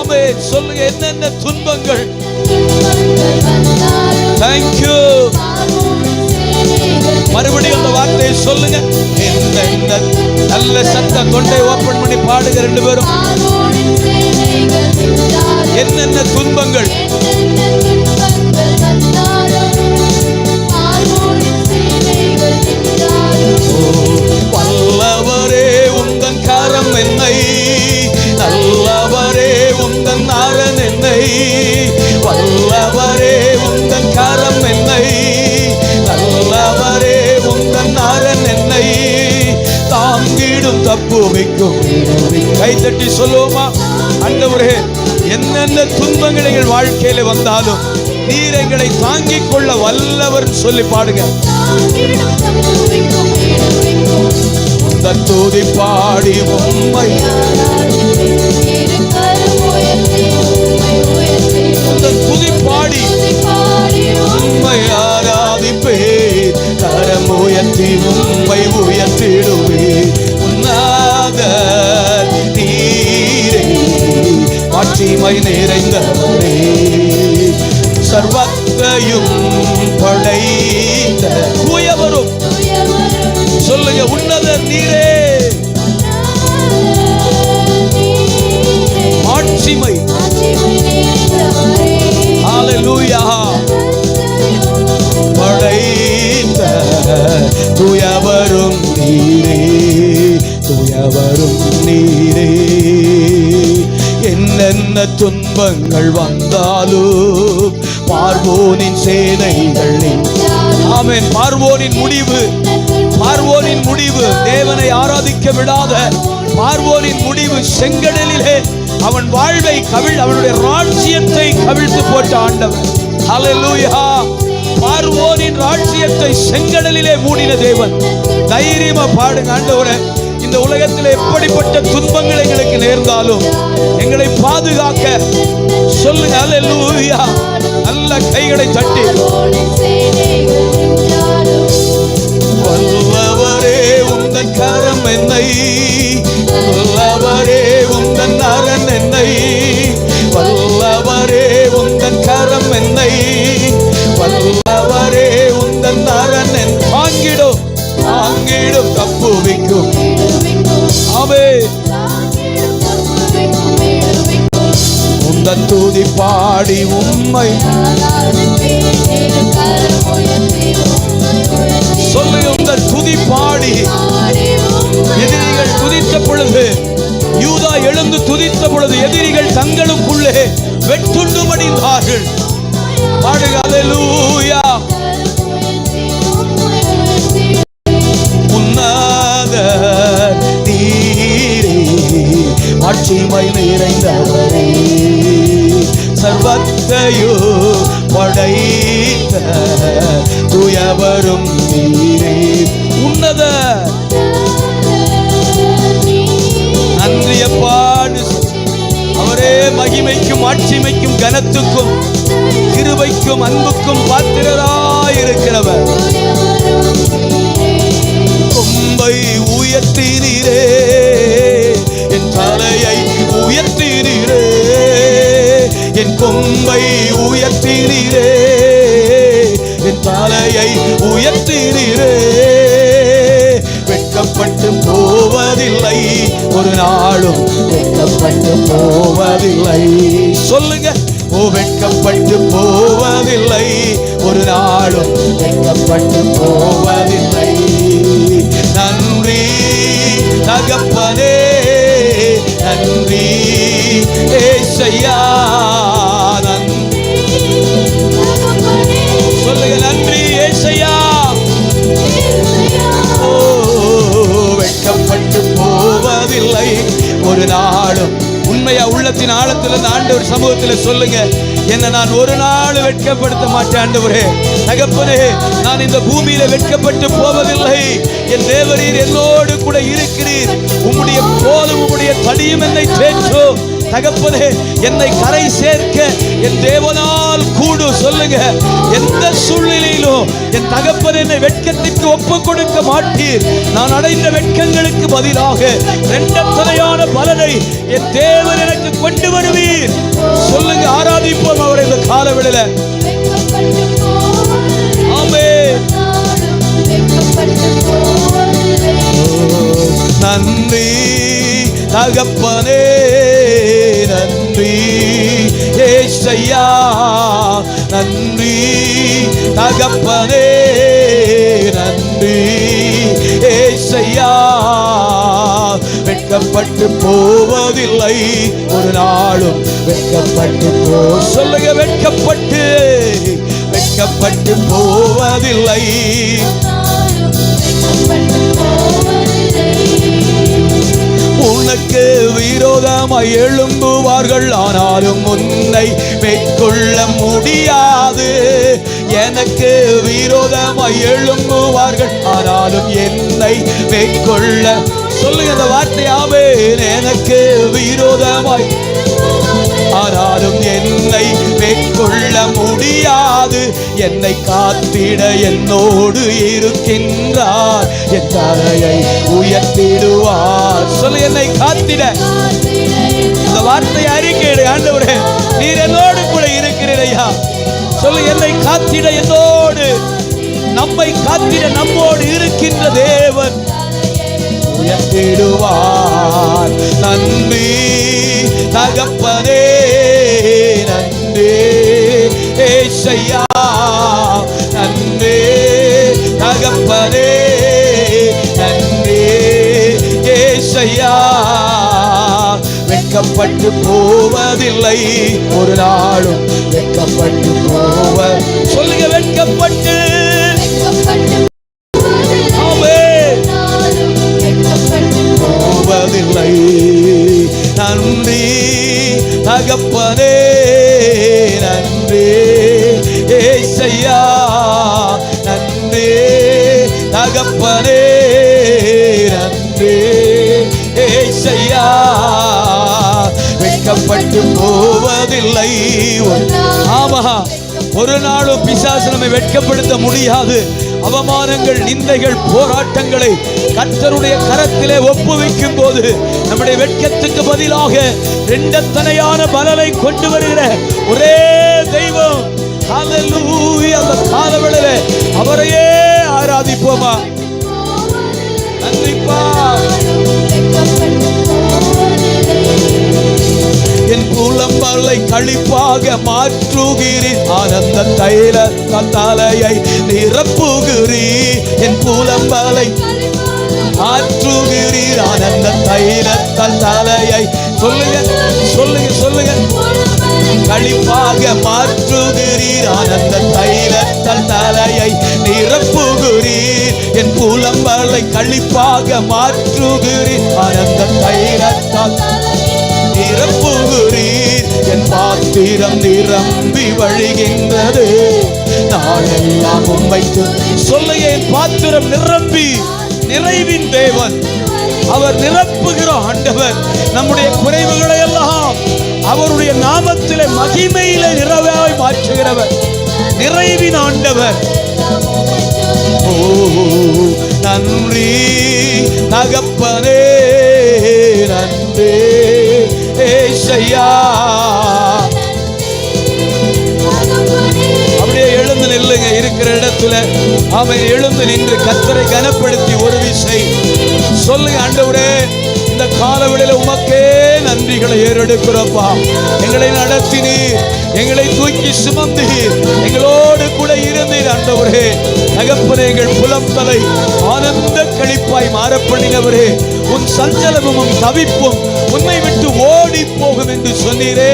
ஆமென். சொல்லுங்க, என்னென்ன துன்பங்கள். Thank you. மறுபடியும் அந்த வார்த்தையை சொல்லுங்க. என்னென்ன நல்ல சத்தம் கொண்டே ஓபன் பண்ணி பாடுங்க ரெண்டு பேரும். என்னென்ன துன்பங்கள். வல்லவரே உந்தன் கரம் என்னை, நல்லவரே உந்தன் அரண் என்னை, வல்லவரே உந்தன் கரம் என்னை, நல்லவரே உந்தன் அரண் என்னை தாங்கிடும் தப்புவிக்கும். கைத்தட்டி சொல்லுவோமா? ஆண்டவரே, என்னென்ன துன்பங்கள் எங்கள் வாழ்க்கையில வந்தாலும் நீர் எங்களை தாங்கிக் கொள்ள வல்லவர் சொல்லி பாடுங்க. துதி பாடி உம்மை, துதி பாடி உம்மை ஆராதிப்பேன், கரம் உயர்த்தி உம்மை உயர்த்திடுவேன். உன்னாத நீரே மாட்சிமை நிறைந்தவரே, சர்வத்தையும் படைத்த தூயவரும். சொல்லுங்க, உன்னத நீரே மாட்சிமை. ஹல்லேலூயா. படைத்த தூயவரும் நீரே, தூயவரும் நீரே. என்னென்ன துன்பங்கள் வந்தாலும் பார்வோனின் சேனைகள். ஆமென். பார்வோனின் முடிவு, பார்வோனின் முடிவு, தேவனை ஆராதிக்க விடாத பார்வோனின் முடிவு செங்கடலிலே அவன் வாழ்வை அவனுடைய ராஜ்யத்தை கவிழ்த்து போட்ட ஆண்டவர். ஹல்லேலூயா. பார்வோனின் ராஜ்யத்தை செங்கடலிலே மூடின தேவன். தைரியமா பாடுங்க. ஆண்டவரே, இந்த உலகத்தில் எப்படிப்பட்ட துன்பங்கள் எங்களுக்கு நேர்ந்தாலும் எங்களை பாதுகாக்க சொல்லுங்க. ஹல்லேலூயா. நல்ல கைகளை தட்டி. வல்லவரே உந்தன் கரம் என்னை, வல்லவரே உந்தன் அரண் என்னை, வல்லவரே உந்தன் கரம் என்னை, வல்லவரே உந்தன் அரண் என் தாங்கிடும், தாங்கிடும் தப்புவிக்கும். ஆமென். உந்தன் துதி பாடி உம்மை சொல்லுங்க. உந்தன் துதி பாடி. எதிரிகள் துதித்த பொழுது, யூதா எழுந்து துதித்த பொழுது எதிரிகள் தங்களுக்குள்ளே வெட்டுண்டு மடிந்தார்கள். பாடுங்க. ஹல்லேலூயா. உன்னத நீரே மாட்சிமை நிறைந்தவரே, சர்வத்தையோ படைத்த தூயவரும் நீரே. உன்னத நன்றியப்பாடு. அவரே மகிமைக்கும் ஆட்சிமைக்கும் கனத்துக்கும் கிருபைக்கும் அன்புக்கும் பாத்திரராயிருக்கிறவர். கொம்பை உயர்த்தினீரே, என் தலையை உயர்த்தினீரே, என் கொம்பை உயர்த்தினீரே, என் தலையை உயர்த்தினீரே. வெட்கப்பட்டு போவதில்லை ஒரு நாளும், வெட்கப்பட்டு போவதில்லை. சொல்லுங்க. ஓ, வெட்கப்பட்டு போவதில்லை ஒரு நாளும், வெட்கப்பட்டு போவதில்லை. நன்றி தகப்பனே, நன்றி ஏசையா, நன்றி. சொல்லுங்க, நன்றி ஏசையா. ஓ, வெட்கப்பட்டு போவதில்லை ஒரு நாளும். உண்மையா உள்ளத்தின் ஆழத்துல இந்த ஆண்டவர் சமூகத்துல சொல்லுங்க, என்ன நான் ஒரு நாள் வெட்கப்படுத்த மாட்டேன் ஆண்டவரே. தகப்பனே, நான் இந்த பூமியில வெட்கப்பட்டு போவதில்லை. என் தேவரீர் என்னோடு கூட இருக்கிறீர். உம்முடைய கோலும் உம்முடைய தடியும் என்னை தேற்றும். தகப்பனே, என்னை கரை சேர்க்க என் தேவனால் கூடு. சொல்லுங்க, எந்த சூழ்நிலையிலும் என் தகப்பன் என்னை வெட்கத்திற்கு ஒப்பு கொடுக்க மாட்டீர். நான் அடைந்த வெட்கங்களுக்கு பதிலாக இரண்டத்தனையான பலனை என் தேவன் எனக்கு கொண்டு வருவீர். சொல்லுங்க, ஆராதிப்போம் அவரை இந்த காலவெளியில. ஆமென். நன்றி தகப்பனே, நன்றி ஏசையா, நன்றி தகப்பனே, நன்றி ஏசையா. வெட்கப்பட்டு போவதில்லை ஒரு நாளும், வெட்கப்பட்டு சொல்லுங்க, வெட்கப்பட்டு வெட்கப்பட்டு போவதில்லை. உனக்கு விரோதமாய் எழும்புவார்கள், ஆனாலும் உன்னை மேற்கொள்ள முடியாது. எனக்கு விரோதமாய் எழும்புவார்கள், ஆனாலும் என்னை மேற்கொள்ள. சொல்லுங்க அந்த வார்த்தையாவே, எனக்கு விரோதமாய் ஆனாலும் என்னை மேற்கொள்ள முடியாது. என்னை காத்திட என்னோடு இருக்கின்றார், என் தலையை உயர்த்திடுவார். சொல்லு, என்னை காத்திட. இந்த வார்த்தை அறிக்கையிட, ஆண்டவரே நீர் என்னோடு கூட இருக்கிறீர் ஐயா. சொல்லு, என்னை காத்திட என்னோடு, நம்மை காத்திட நம்மோடு இருக்கின்ற தேவன் உயர்த்திடுவார். நன்றி தகப்பனே, நன்றி ஏசையா, நன்றி தகப்பனே, நன்றி ஏசையா. வெட்கப்பட்டு போவதில்லை ஒரு நாளும், வெட்கப்பட்டு போவ. சொல்லுங்க, வெட்கப்பட்டு போவதில்லை. நன்றி தகப்பனே, நன்றி ஏசையா, நன்றி தகப்பனே, நன்றி ஏசையா. வெட்கப்பட்டு போவதில்லை. ஆமா, ஒரு நாளும் பிசாசு நம்மை வெட்கப்படுத்த முடியாது. அவமானங்கள், நிந்தைகள், போராட்டங்களை கர்த்தருடைய கரத்திலே ஒப்புவிக்கும் போது நம்முடைய வெட்கத்துக்கு பதிலாக இரண்டத்தனையான பலனை கொண்டு வருகிற ஒரே தெய்வம். ஹல்லேலூயா. அந்த காலவெளியிலே அவரையே ஆராதிப்போமா? நன்றிப்பா. என் புலம்பலை களிப்பாக மாற்றுகிறீர், ஆனந்த தைல தலையை நிரப்புகிறீர். என் புலம்பலை மாற்றுகிறீர், ஆனந்த தைல தலையை. சொல்லுங்க சொல்லுங்க சொல்லுங்க, களிப்பாக மாற்றுகிறீர், ஆனந்த தைல தலையை நிரப்புகிறீர். என் புலம்பலை களிப்பாக மாற்றுகிறீர், ஆனந்த தைல நிரப்புகிறீர். என் பாத்திரம் நிரம்பி வழிகின்றது, நாளெல்லாம் உம்மைக்கு. சொல்லுங்க, என் பாத்திரம் நிரம்பி, நிறைவின் தேவன் அவர், நிரப்புகிற ஆண்டவர். நம்முடைய குறைவுகளை எல்லாம் அவருடைய நாமத்திலே மகிமையிலே நிறைவாய் மாற்றுகிறவர், நிறைவின் ஆண்டவர். ஓ நன்றி தகப்பனே, நன்றி ஏசையா. அப்படியே எழுந்து நில்லுங்க இருக்கிற இடத்துல. அவன் எழுந்து நின்று கர்த்தரை கனப்படுத்தி ஒரு விசை சொல்லுங்க, ஆண்டவரே இந்த காலவெளியில உமக்கே நன்றிகளை ஏறெடுக்கிறப்பா. எங்களை நடத்தினீர், எங்களை தூக்கி சுமந்தீர், எங்களோடு கூட இருந்தீர். ஆண்டவரே தகப்பனே, எங்கள் புலம்பலை ஆனந்த களிப்பாய் மாறப்பண்ணினவரே, உன் சஞ்சலமும் உன் தவிப்பும் உன்னை விட்டு ஓடி போகும் என்று சொன்னீரே.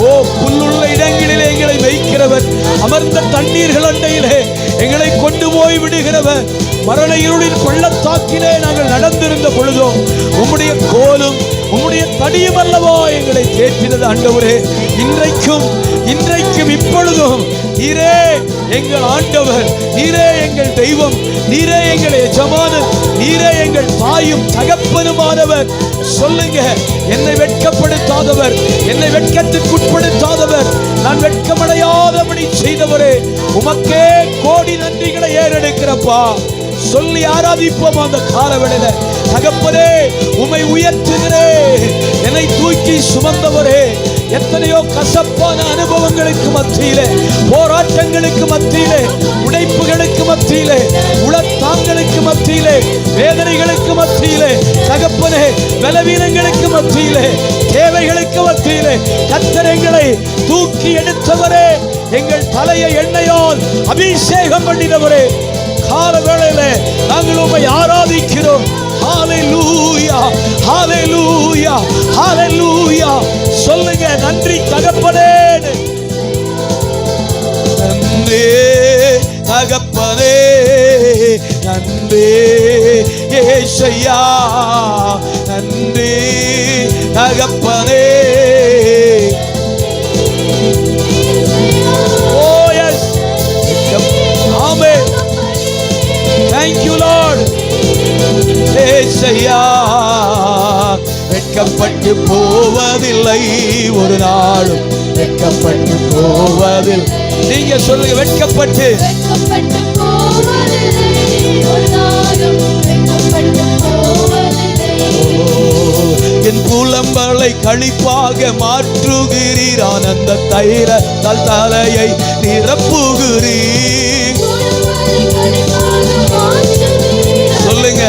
ஓ புல்லுள்ள இடங்களிலே எங்களை வைக்கிறவர், அமர்ந்த தண்ணீர்கள் அண்டையிலே எங்களை கொண்டு போய் விடுகிறவர். மரண இருளின் பள்ளத்தாக்கிலே நாங்கள் நடந்திருந்த பொழுதோ உம்முடைய கோலும் உம்முடைய தடியும் அல்லவோ எங்களை தேற்றினது. ஆண்டவரே இன்றைக்கும் இப்பொழுதும் நீரே எங்கள் ஆண்டவர், நீரே எங்கள் தெய்வம், நீரே எங்கள் எஜமானன், நீரே எங்கள் தாயும் தகப்பனுமானவர். சொல்லுங்க, என்னை வெட்கப்படுத்தாதவர், என்னை வெட்கத்துக்குட்படுத்தாதவர், நான் வெட்கமடையாதபடி செய்தவரே, உமக்கே கோடி நன்றிகளை ஏறெடுக்கிறப்பா. சொல்லி ஆராதிப்போம் அந்த காலவேளையில. தகப்பனே, உம்மை உயர்த்துகிறேன். என்னை தூக்கி சுமந்தவரே, எத்தனையோ கசப்பான அனுபவங்களுக்கு மத்தியிலே, போராட்டங்களுக்கு மத்தியிலே, உடைப்புகளுக்கு மத்தியிலே, உளத்தாங்களுக்கு மத்தியிலே, வேதனைகளுக்கு மத்தியிலே, தகப்பனே, பலவீனங்களுக்கு மத்தியிலே, தேவைகளுக்கு மத்தியிலே கர்த்தரை தூக்கி எடுத்தவரே, எங்கள் தலையை எண்ணெயால் அபிஷேகம் பண்ணினவரே, கால வேளையிலே நாங்கள் உம்மை ஆராதிக்கிறோம். ஹalleluya, ஹalleluya, ஹalleluya. சொல்லுங்க, நன்றி தகப்பனே, நன்றி தகப்பனே, நன்றி ஏசையா, நன்றி தகப்பனே. Oh yes, amen. Thank you Lord. ஏசையா, வெட்கப்பட்டு போவதில்லை, ஒரு நாளும் வெட்கப்பட்டு போவதில்லை. நீங்க சொல்லுங்க, வெட்கப்பட்டு என் புலம்பலை களிப்பாக மாற்றுகிறீர், ஆனந்த தைலத்தால் தலையை நிரப்புகிறீர். சொல்லுங்க,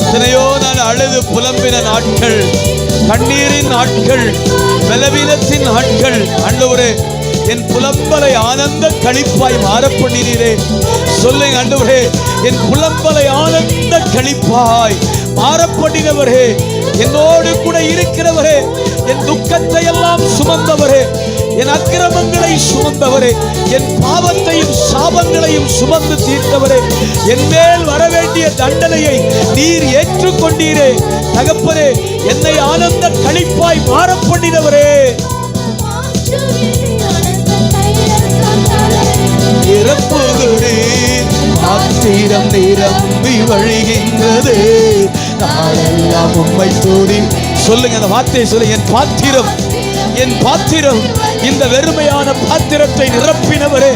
எத்தனையோ நான் அழுது புலம்பின நாட்கள், கண்ணீரின் நாட்கள், பலவீனத்தின் நாட்கள், ஆண்டவரே என் புலம்பலை ஆனந்த களிப்பாய் மாறப்பண்ணினீரே. சொல்லுங்க ஆண்டவரே, என் புலம்பலை ஆனந்த களிப்பாய் மாறப்பண்ணினவரே, என்னோடு கூட இருக்கிறவரே, என் துக்கத்தை எல்லாம் சுமந்தவரே, என் அக்கிரமங்களை சுமந்தவரே, என் பாவத்தையும் சாபங்களையும் சுமந்து தீர்த்தவரே, என் மேல் வரவேண்டிய தண்டனையை நீர் ஏற்றுக்கொண்டீரே. தகப்பனே, என்னை ஆனந்த களிப்பாய் மாறப்பண்ணினவரே, நிரப்புகிறீர், ஆத்திரம் நிரம்பி வழிகின்றது, நாளெல்லாம் உம்மை தூடி. சொல்லுங்க, அந்த வார்த்தையை சொல்லுங்க, என் பாத்திரம், என் பாத்திரம், இந்த வெறுமையான பாத்திரத்தை நிரப்பினவரே,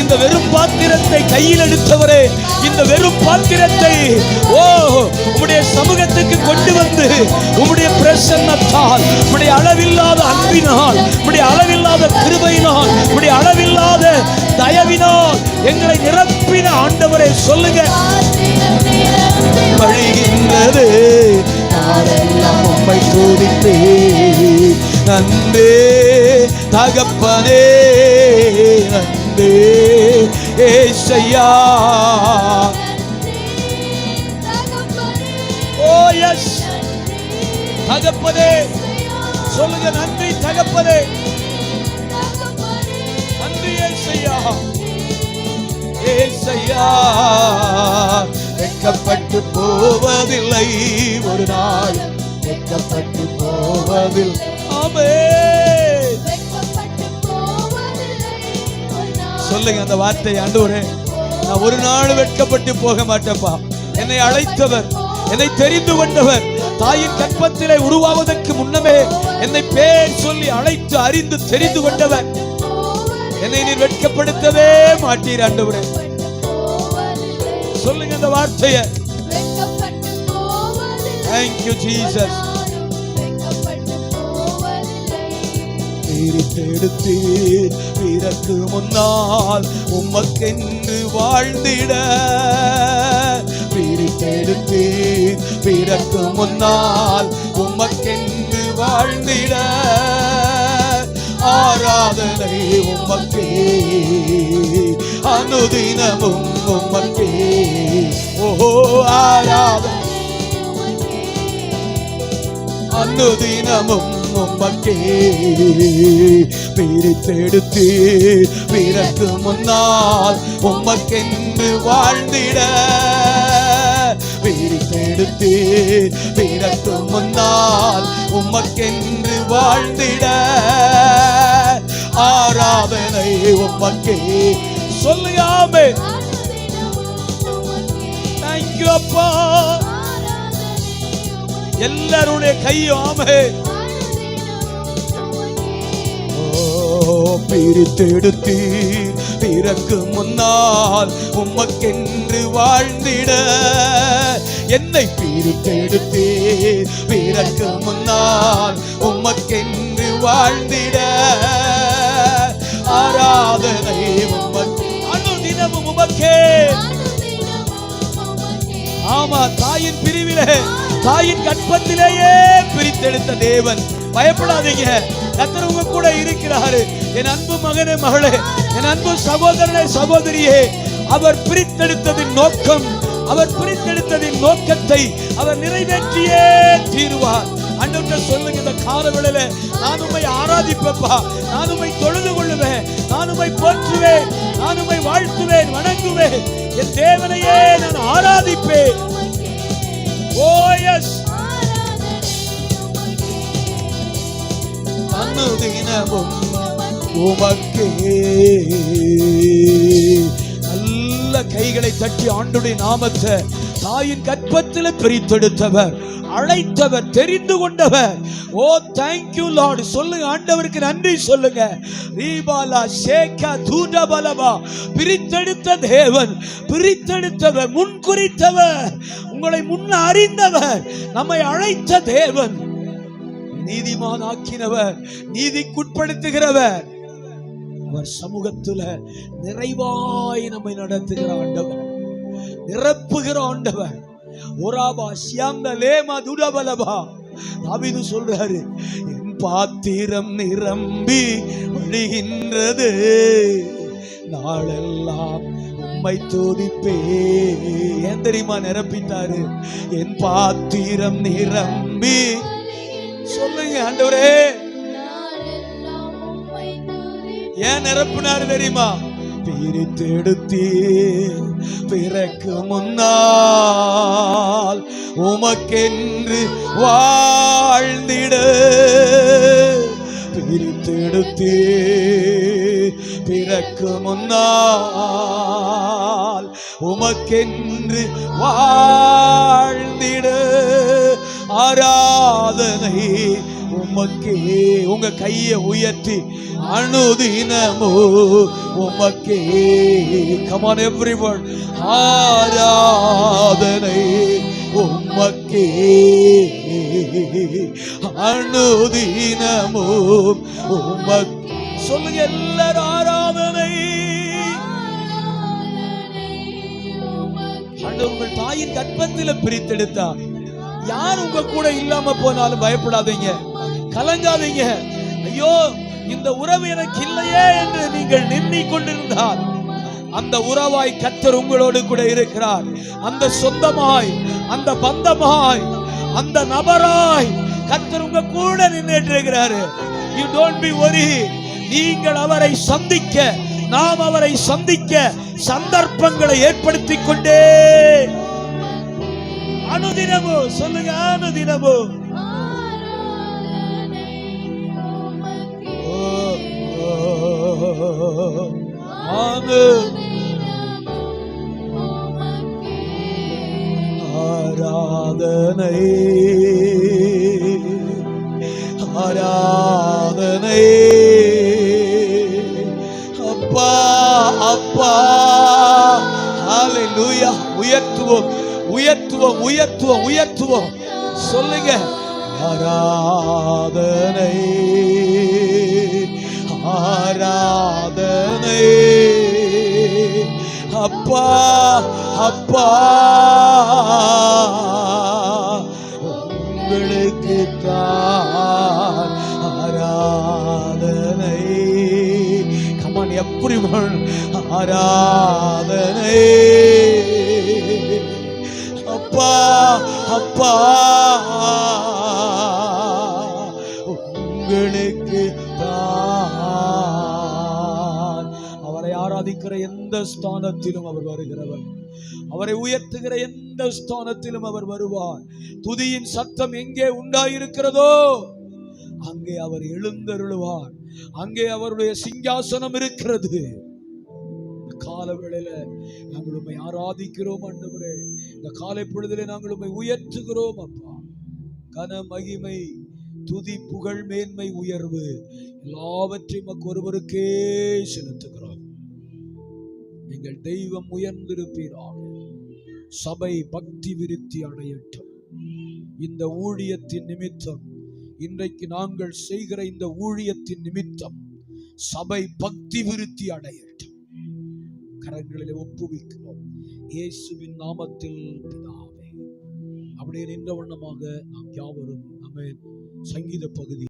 இந்த வெறும் பாத்திரத்தை கையில் எடுத்தவரே, இந்த வெறும் பாத்திரத்தை உம்முடைய சமூகத்துக்கு கொண்டு வந்து உம்முடைய பிரசன்னத்தால், உம்முடைய அளவில்லாத அன்பினால், உம்முடைய அளவில்லாத கிருபையினால், உம்முடைய அளவில்லாத தயவினால் எங்களை நிரப்பின ஆண்டவரே. சொல்லுங்க, வழிகின்றது, நாளெல்லாம் உம்மை துதிப்பேன். நன்றி தகப்பனே, நன்றி ஏசையா. ஓ எஸ் தகப்பனே, சொல்லுங்க, நன்றி தகப்பனே, நன்றி ஏசையா. ஏசையா, வெட்கப்பட்டு போவதில்லை, ஒரு நாள் வெட்கப்பட்டு போவதில்லை. ஆமென். சொல்லுங்க அந்த வார்த்தை, ஆண்டவரே நான் ஒரு நாள் வெட்கப்பட்டு போக மாட்டேன்ப்பா. என்னை அழைத்தவர், என்னை தெரிந்து கொண்டவர், தாயின் கற்பத்திலே உருவாவதற்கு முன்னமே என்னை பேர் சொல்லி அழைத்து அறிந்து தெரிந்து கொண்டவர், என்னை நீர் வெட்கப்படுத்தவே மாட்டீர் ஆண்டவரே. சொல்லுங்க அந்த வார்த்தையை. Thank you Jesus. பிரித்தெடுத்தீர் பிறக்கு முன்னால் உமக்கென்று வாழ்ந்திட, பிரித்தெடுத்தீர் பிறக்கு முன்னால் உமக்கென்று வாழ்ந்திட, ஆராதனை உமக்கே, அனுதினமும் உமக்கே. ஓஹோ, ஆராதனை அனுதினமும் உமக்கே. பிரித்தெடுத்தீர் பிறக்கு முன்னால் உமக்கென்று வாழ்ந்திட, பிரித்தெடுத்தீர் பிறக்கு முன்னால் உமக்கென்று வாழ்ந்திட, ஆராதனை உமக்கே. சொல்லுங்க ஆமென். Thank you அப்பா. எல்லாருடைய கையும் ஆமென். பிரித்தெடுத்தீர் பிறக்கு முன்னால் உமக்கென்று வாழ்ந்திட. என்னை பிரித்தெடுத்தீர் பிறக்கு முன்னால் உமக்கென்று வாழ்ந்திட. ஆராதனை உமக்கு, அனுதினமும் உமக்கே. ஆமா, தாயின் பிரிவிலே, தாயின் கற்பத்திலேயே பிரித்தெடுத்த தேவன். பயப்படாதீங்க, கர்த்தர் உங்க கூட இருக்கிறாரு. என் அன்பு மகனே, மகளே, என் அன்பு சகோதரனே, சகோதரியே, அவர் பிரித்தெடுத்ததின் நோக்கம், அவர் பிரித்தெடுத்ததின் நோக்கத்தை அவர் நிறைவேற்றியே தீருவார். ஆண்டவரே சொல்லுங்க, இந்த காலவேளையில நான் உம்மை ஆராதிப்பேன்ப்பா, நான் உம்மை தொழுது கொள்ளுவேன், நான் உம்மை போற்றுவேன், நான் உம்மை வாழ்த்துவேன், வணங்குவேன், என் தேவனையே நான் ஆராதிப்பேன். ஓ எஸ், அனுதினமும் உமக்கே. நல்ல கைகளை தட்டி ஆண்டுடைய நாமத்தை, தாயின் கற்பத்தில் பிரித்தெடுத்தவர், அழைத்தவர், தெரிந்து கொண்டவர். ஓ தேங்க்யூ லார்ட். சொல்லுங்க, ஆண்டவருக்கு நன்றி சொல்லுங்க. ரீபாலா ஷேகா தூடபலபா. பிரித்தெடுத்த தேவன், பிரித்தெடுத்தவர், முன்குறித்தவர், உங்களை முன்ன அறிந்தவர், நம்மை அழைத்த தேவன், நீதிமான் ஆக்கினவர், நீதிக்குட்படுத்துகிறவர், அவர் சமூகத்துல நிறைவாய் நம்மை நடத்துகிற ஆண்டவர், நிரப்புகிற ஆண்டவர். ஒராபா சியாந்த லேமா துடபலபா. தாவீது சொல்றாரு, என் பாத்திரம் நிரம்பி வழிகின்றது, நாளெல்லாம் உம்மை துதிப்பே. ஏன் தெரியுமா நிரப்பிட்டாரு? என் பாத்திரம் நிரம்பி. சொல்லுங்க ஆண்டவரே, ஏன் நிரப்பினாரு தெரியுமா? பிரித்தெடுத்தீ பிறக்கு முன்னால் உமக்கென்று வாழ்ந்திட. பிரித்தெடுத்தீ பிறக்கு முன்னால் உமக்கென்று வாழ்ந்திட. ஆராதனை உமக்கே. உங்க கையை உயர்த்தி அனுதினமோ உமக்கே. Come on everyone. ஆராதனை உமக்கே, அனுதினமோ உமக்கே. சொல்லுங்க எல்லாரும், ஆராதனை. உங்கள் தாயின் கற்பத்தில் பிரித்தெடுத்தார். யார் உங்க கூட இல்லாம போனாலும் பயப்படாதீங்க, கலங்காதீங்க. ஐயோ, இந்த உறவு எனக்கு இல்லையே என்று நீங்கள் எண்ணிக் கொண்டிருந்தால், அந்த உறவாய் கர்த்தர் உங்களோடு கூட இருக்கிறார். அந்த சொந்தமாய், அந்த பந்தமாய், அந்த நபராய் கர்த்தர் உங்க கூட நின்றுட்டு இருக்கிறாரு. You don't be worried. நீங்கள் அவரை சந்திக்க, நாம் அவரை சந்திக்க சந்தர்ப்பங்களை ஏற்படுத்திக் கொண்டே அனுதினமோ. சொல்லுங்க, அனுதினமோ. ஆராதனை, ஆராதனை அப்பா, அப்பா. ஹல்லேலூயா. உயர்த்துவோம், உயர்த்துவோம், உயர்த்துவோம், உயர்த்துவோம். சொல்லுங்க, ஆராதனை, ஆராதனை அப்பா, அப்பா. உங்களுக்கு தான் ஆராதனை. Come on everyone. ஆராதனை அப்பா, அப்பா. உங்களுக்கு தான். அவரை ஆராதிக்கிற எந்த ஸ்தானத்திலும் அவர் வருகிறவர், அவரை உயர்த்துகிற எந்த ஸ்தானத்திலும் அவர் வருவார். துதியின் சத்தம் எங்கே உண்டாயிருக்கிறதோ அங்கே அவர் எழுந்தருளுவார். அங்கே அவருடைய சிங்காசனம் இருக்கிறது. கால வேளையில நாங்கள் உம்மை ஆராதிக்கிறோம் ஆண்டவரே. இந்த காலை பொழுதிலே நாங்கள் உம்மை உயர்த்துகிறோம் அப்பா. கன மகிமை துதி புகழ் மேன்மை உயர்வு எல்லாவற்றையும் உமக்கு ஒருவருக்கே செலுத்துகிறோம். எங்கள் தெய்வம் உயர்ந்திருப்பீராக. சபை பக்தி விருத்தி அடையட்டும். இந்த ஊழியத்தின் நிமித்தம், இன்றைக்கு நாங்கள் செய்கிற இந்த ஊழியத்தின் நிமித்தம் சபை பக்தி விருத்தி அடையட்டும். கரங்களிலே ஒப்புவிக்கிறோம் இயேசுவின் நாமத்தில் பிதாவே. அப்படியே நின்ற வண்ணமாக நாம் யாவரும் ஆமென். சங்கீத பகுதி